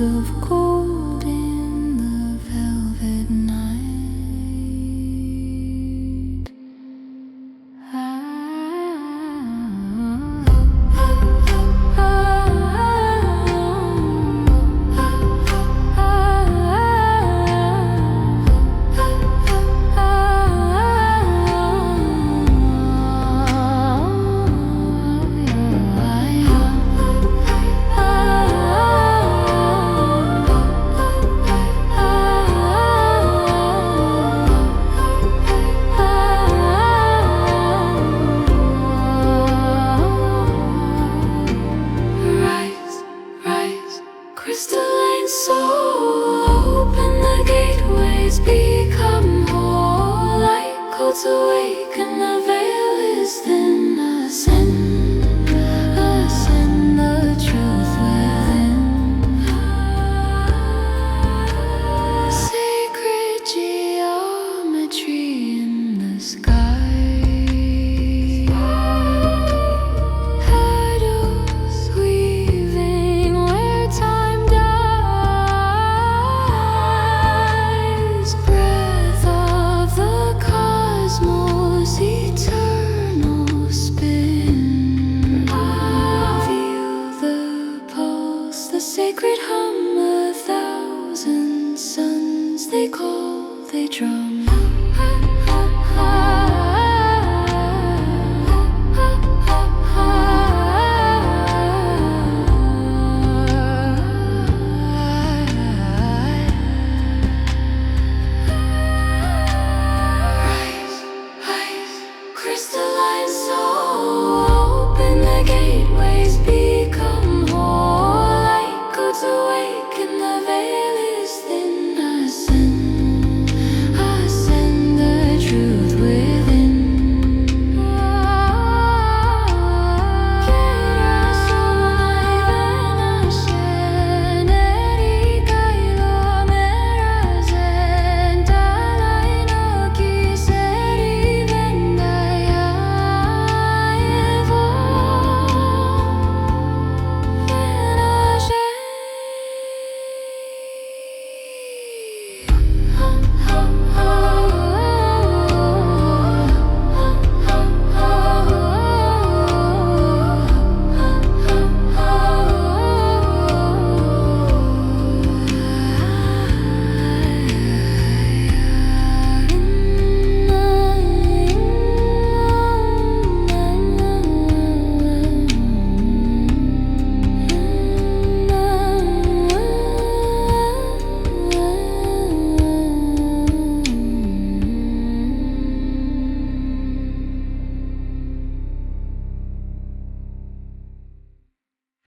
of gold in the velvet night. Crystalline soul, open the gateways, become whole. Light codes awaken, the veil is thin. Ascend the truth within. Sacred geometry in the sky. Eternal spin. Feel the pulse, the sacred hum, 1,000 suns. They call, they drum.